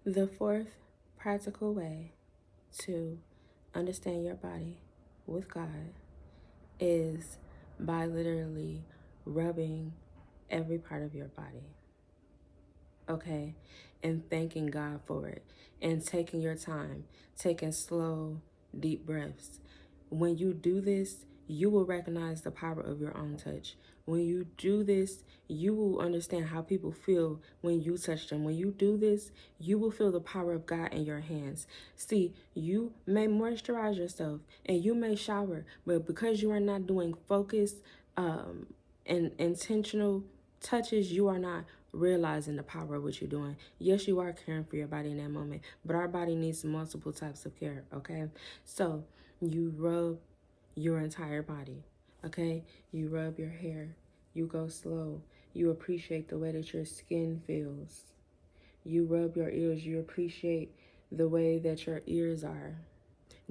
The fourth practical way to understand your body with God is by literally rubbing every part of your body, okay? And thanking God for it and taking your time, taking slow, deep breaths. When you do this, you will recognize the power of your own touch. When you do this, you will understand how people feel when you touch them. When you do this, you will feel the power of God in your hands. See, you may moisturize yourself and you may shower, but because you are not doing focused and intentional touches, you are not realizing the power of what you're doing. Yes, you are caring for your body in that moment, but our body needs multiple types of care, okay? So you rub your entire body, okay? You rub your hair, you go slow, you appreciate the way that your skin feels. You rub your ears, you appreciate the way that your ears are.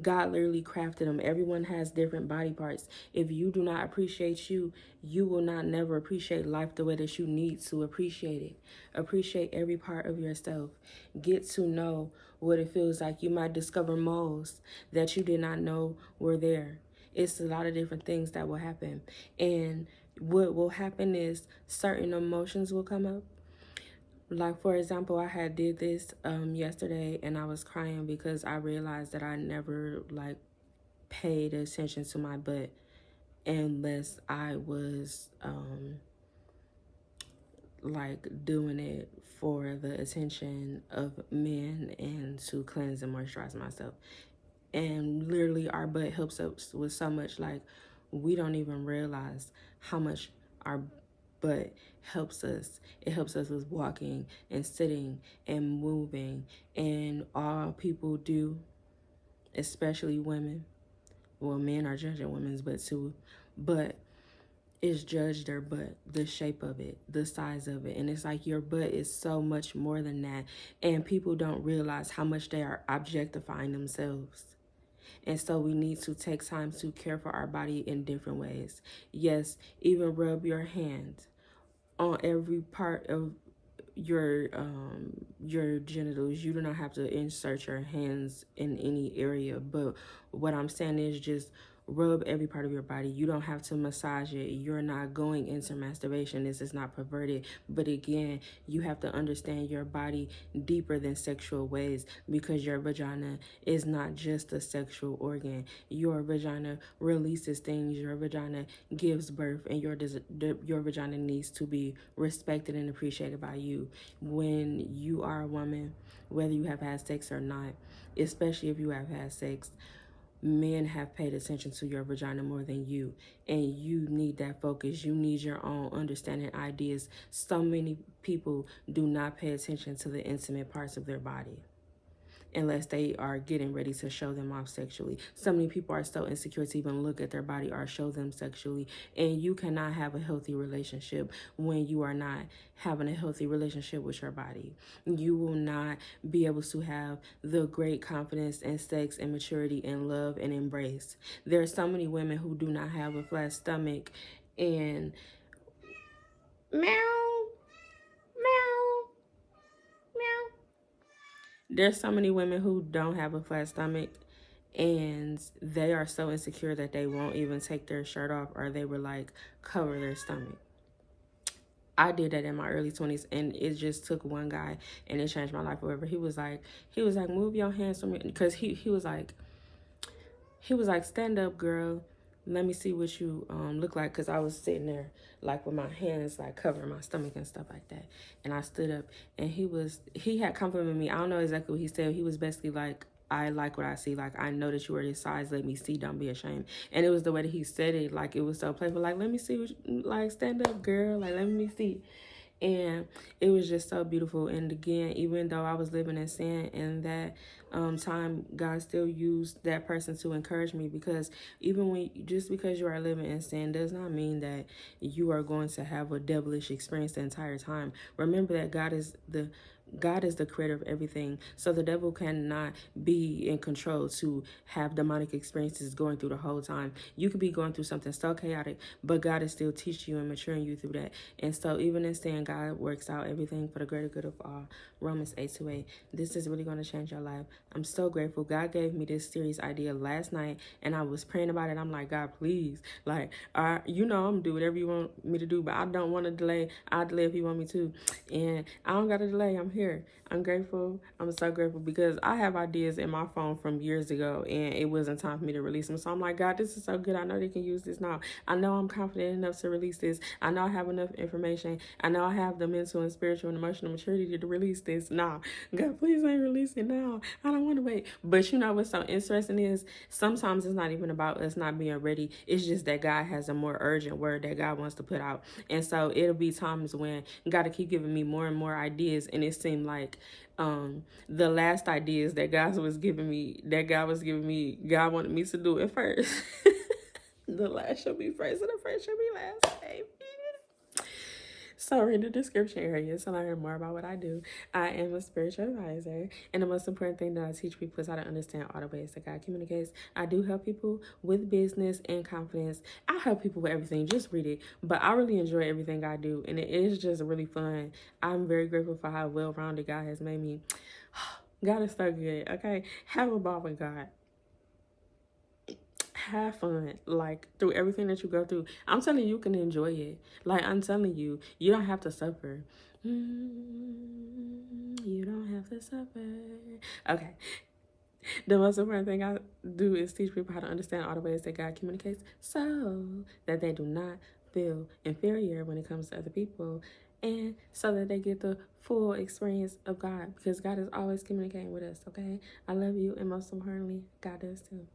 God literally crafted them. Everyone has different body parts. If you do not appreciate you, you will not never appreciate life the way that you need to appreciate it. Appreciate every part of yourself. Get to know what it feels like. You might discover moles that you did not know were there. It's a lot of different things that will happen. And what will happen is certain emotions will come up. Like, for example, I had did this yesterday and I was crying because I realized that I never like paid attention to my butt unless I was like doing it for the attention of men and to cleanse and moisturize myself. And literally our butt helps us with so much, like we don't even realize how much our butt helps us. It helps us with walking and sitting and moving. And all people do, especially women, well, men are judging women's butt too, but is judge their butt, the shape of it, the size of it. And it's like your butt is so much more than that. And people don't realize how much they are objectifying themselves. And so we need to take time to care for our body in different ways. Yes, even rub your hand on every part of your genitals. You do not have to insert your hands in any area, but what I'm saying is just rub every part of your body. You don't have to massage it. You're not going into masturbation. This is not perverted. But again, you have to understand your body deeper than sexual ways, because your vagina is not just a sexual organ. Your vagina releases things. Your vagina gives birth, and your vagina needs to be respected and appreciated by you. When you are a woman, whether you have had sex or not, especially if you have had sex, men have paid attention to your vagina more than you, and you need that focus. You need your own understanding, ideas. So many people do not pay attention to the intimate parts of their body unless they are getting ready to show them off sexually. So many people are so insecure to even look at their body or show them sexually. And you cannot have a healthy relationship when you are not having a healthy relationship with your body. You will not be able to have the great confidence and sex and maturity and love and embrace. There are so many women who do not have a flat stomach and meow, meow, meow. There's so many women who don't have a flat stomach and they are so insecure that they won't even take their shirt off, or they will like cover their stomach. I did that in my early 20s, and it just took one guy and it changed my life forever. He was like, move your hands from me, because he was like, stand up, girl. Let me see what you look like, because I was sitting there like with my hands like covering my stomach and stuff like that. And I stood up, and he had complimented me. I don't know exactly what he said. He was basically like, I like what I see. Like, I know that you are this size. Let me see. Don't be ashamed. And it was the way that he said it. Like, it was so playful. Like, let me see what like, stand up, girl. Like, let me see. And it was just so beautiful. And again, even though I was living in sin in that time, God still used that person to encourage me, because even just because you are living in sin does not mean that you are going to have a devilish experience the entire time. Remember that God is the creator of everything. So the devil cannot be in control to have demonic experiences going through the whole time. You could be going through something so chaotic, but God is still teaching you and maturing you through that. And so even in saying God works out everything for the greater good of all, Romans 8:8, this is really going to change your life. I'm so grateful. God gave me this series idea last night, and I was praying about it. I'm like, God, please, like, I'm gonna do whatever you want me to do, but I don't want to delay. I'll delay if you want me to, and I don't got to delay. I'm here. I'm grateful. I'm so grateful because I have ideas in my phone from years ago, and it wasn't time for me to release them. So I'm like, God, this is so good. I know they can use this now. I know I'm confident enough to release this. I know I have enough information. I know I have the mental and spiritual and emotional maturity to release this now. God, please ain't release it now. I don't want to wait. But you know what's so interesting is sometimes it's not even about us not being ready. It's just that God has a more urgent word that God wants to put out. And so it'll be times when God to keep giving me more and more ideas, and it seemed like the last ideas that God was giving me, God wanted me to do it first. The last shall be first and the first shall be last. Amen. So read the description area to learn more about what I do. I am a spiritual advisor, and the most important thing that I teach people is how to understand all the ways that God communicates. I do help people with business and confidence. I help people with everything. Just read it. But I really enjoy everything I do, and it is just really fun. I'm very grateful for how well-rounded God has made me. God is so good, okay? Have a ball with God. Have fun, like, through everything that you go through. I'm telling you, you can enjoy it. Like, I'm telling you, you don't have to suffer. You don't have to suffer. Okay. The most important thing I do is teach people how to understand all the ways that God communicates so that they do not feel inferior when it comes to other people, and so that they get the full experience of God, because God is always communicating with us, okay? I love you, and most importantly, God does too.